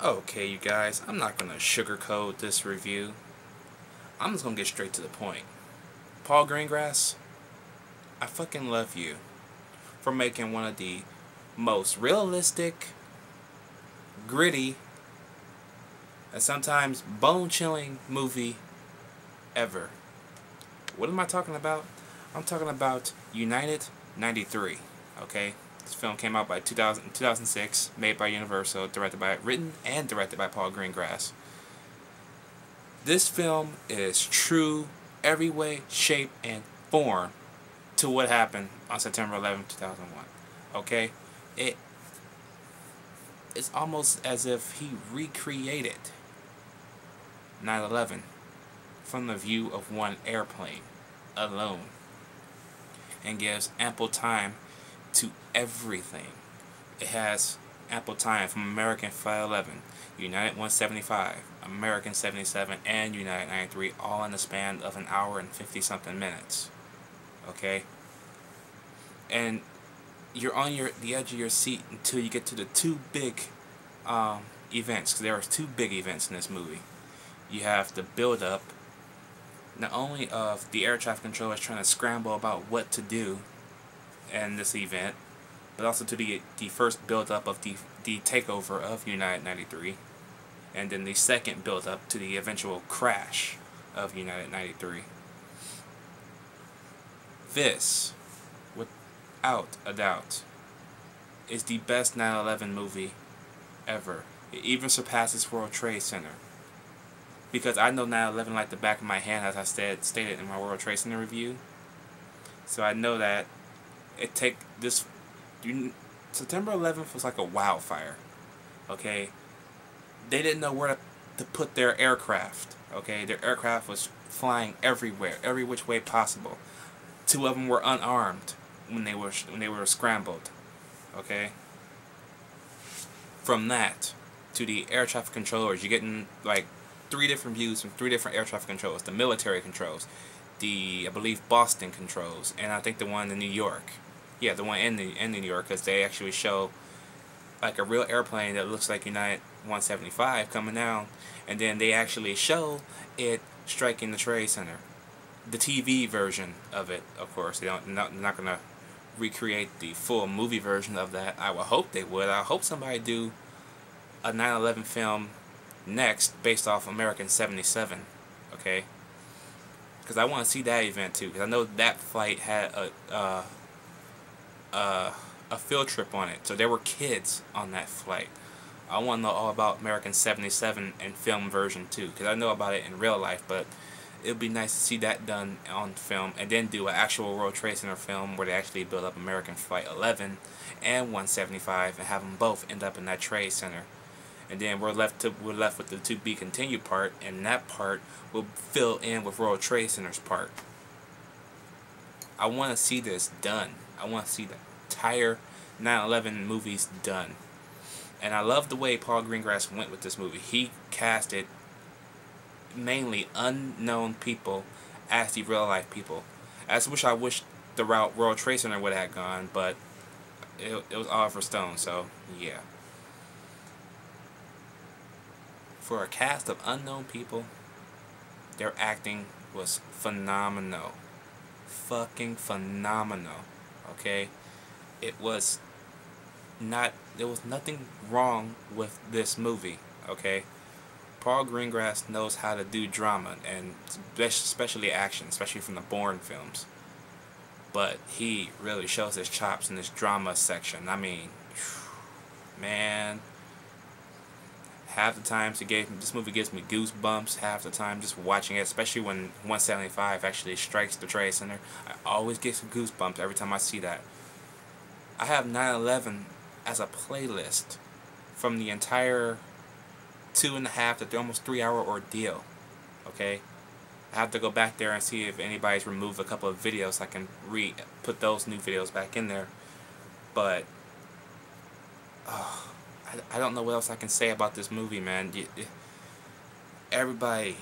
Okay, you guys, I'm not gonna sugarcoat this review. I'm just gonna get straight to the point. Paul Greengrass, I fucking love you for making one of the most realistic, gritty, and sometimes bone-chilling movie ever. What am I talking about? I'm talking about United 93, okay? This film came out by 2006, made by Universal, written and directed by Paul Greengrass. This film is true every way, shape, and form to what happened on September 11, 2001. Okay? It's almost as if he recreated 9/11 from the view of one airplane alone and gives ample time to everything. It has ample time from American Flight 11, United 175, American 77, and United 93, all in the span of an hour and 50 something minutes. Okay? And you're on the edge of your seat until you get to the two big events, because there are two big events in this movie. You have the build-up, not only of the air traffic controllers trying to scramble about what to do in this event, but also to the first build-up of the takeover of United 93, and then the second build-up to the eventual crash of United 93. This, without a doubt, is the best 9/11 movie ever. It even surpasses World Trade Center. Because I know 9/11 like the back of my hand, as I stated in my World Trade Center review. So I know that September 11th was like a wildfire. Okay? They didn't know where to put their aircraft. Okay? Their aircraft was flying everywhere, every which way possible. Two of them were unarmed when they were scrambled. Okay? From that to the air traffic controllers, you're getting like three different views from three different air traffic controls. The military controls, I believe Boston controls, and I think the one in New York. Yeah, the one in New York, because they actually show like a real airplane that looks like United 175 coming down, and then they actually show it striking the Trade Center. The TV version of it, of course, they're not gonna recreate the full movie version of that. I would hope they would. I hope somebody do a 9/11 film next based off American 77, okay? Because I want to see that event too. Because I know that flight had a field trip on it, so there were kids on that flight. I want to know all about American 77 and film version too, because I know about it in real life, but it would be nice to see that done on film, and then do an actual World Trade Center film where they actually build up American Flight 11 and 175 and have them both end up in that Trade Center. And then we're left with the to be continued part, and that part will fill in with World Trade Center's part. I want to see this done. I want to see the entire 9/11 movies done. And I love the way Paul Greengrass went with this movie. He casted mainly unknown people as the real life people. I wish the route World Trade Center would have gone, but it was Oliver Stone, so yeah. For a cast of unknown people, their acting was phenomenal. Fucking phenomenal. Okay? There was nothing wrong with this movie. Okay? Paul Greengrass knows how to do drama, and especially action, especially from the Bourne films. But he really shows his chops in this drama section. I mean, man, half the times this movie gives me goosebumps. Half the time just watching it, especially when 175 actually strikes the Trade Center, I always get some goosebumps every time I see that. I have 9/11 as a playlist from the entire 2.5 to almost 3 hour ordeal. Okay, I have to go back there and see if anybody's removed a couple of videos so I can put those new videos back in there. But I don't know what else I can say about this movie, man. Everybody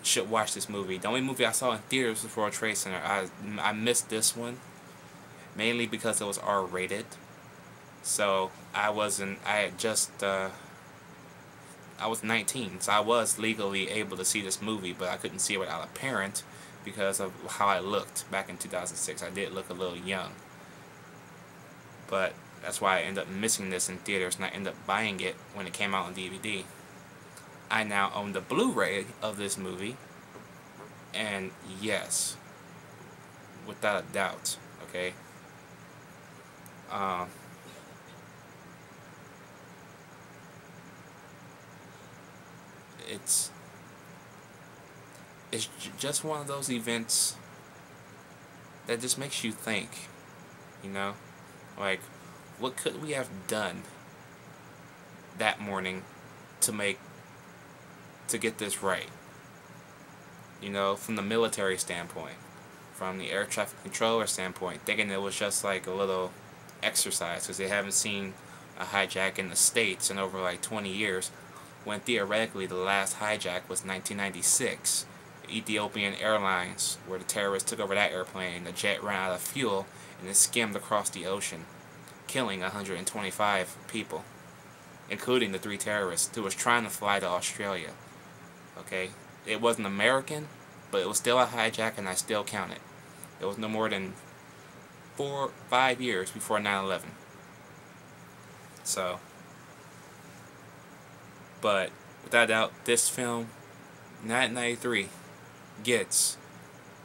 should watch this movie. The only movie I saw in theaters was World Trade Center. I missed this one mainly because it was R-rated. So I had just I was 19, so I was legally able to see this movie, but I couldn't see it without a parent because of how I looked back in 2006. I did look a little young. But that's why I ended up missing this in theaters, and I ended up buying it when it came out on DVD. I now own the Blu-ray of this movie, and yes, without a doubt, okay, it's just one of those events that just makes you think, you know, like, what could we have done that morning to get this right? You know, from the military standpoint, from the air traffic controller standpoint, thinking it was just like a little exercise because they haven't seen a hijack in the States in over like 20 years, when theoretically the last hijack was 1996. Ethiopian Airlines, where the terrorists took over that airplane, the jet ran out of fuel, and it skimmed across the ocean, killing 125 people, including the 3 terrorists who was trying to fly to Australia. Okay, it wasn't American, but it was still a hijack, and I still count it. It was no more than 5 years before 9/11. So, but without doubt, this film, 1993, gets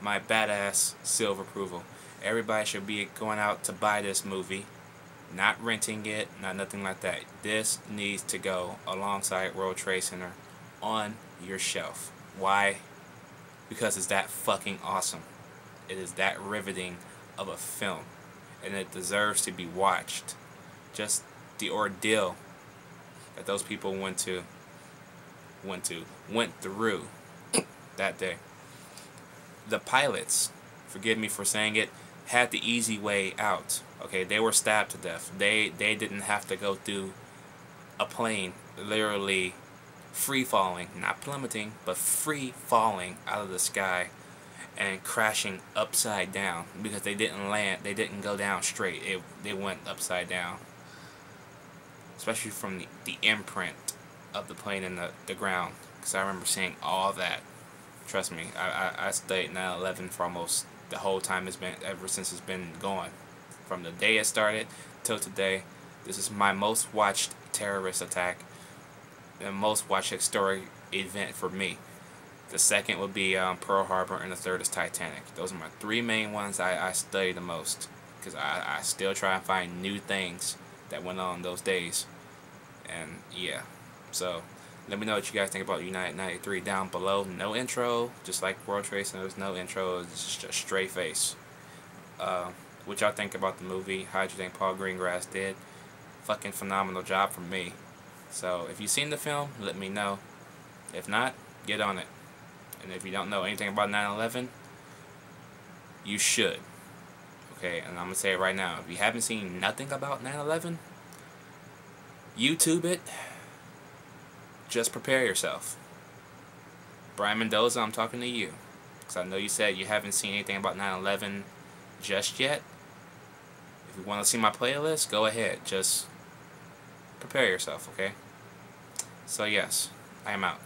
my badass seal of approval. Everybody should be going out to buy this movie, not renting it, not nothing like that. This needs to go alongside World Trade Center on your shelf. Why? Because it's that fucking awesome. It is that riveting of a film, and it deserves to be watched. Just the ordeal that those people went through that day. The pilots, forgive me for saying it, had the easy way out. Okay, they were stabbed to death. They didn't have to go through a plane literally free falling, not plummeting, but free falling out of the sky and crashing upside down, because they didn't land, they didn't go down straight. They went upside down. Especially from the imprint of the plane in the ground, because I remember seeing all that. Trust me, I studied 9/11 for almost the whole time it's been, ever since it's been going. From the day it started till today, this is my most watched terrorist attack and most watched historic event for me. The second would be Pearl Harbor, and the third is Titanic. Those are my 3 main ones I study the most, because I still try and find new things that went on those days. And yeah, so let me know what you guys think about United 93 down below. No intro, just like World Trade Center, there's no intro, it's just a straight face. What y'all think about the movie? How do you think Paul Greengrass did? Fucking phenomenal job from me. So if you've seen the film, let me know. If not, get on it. And if you don't know anything about 9/11, you should. Okay, and I'm gonna say it right now. If you haven't seen nothing about 9/11, YouTube it. Just prepare yourself. Brian Mendoza, I'm talking to you, because I know you said you haven't seen anything about 9/11 just yet. If you want to see my playlist, go ahead. Just prepare yourself, okay? So yes, I am out.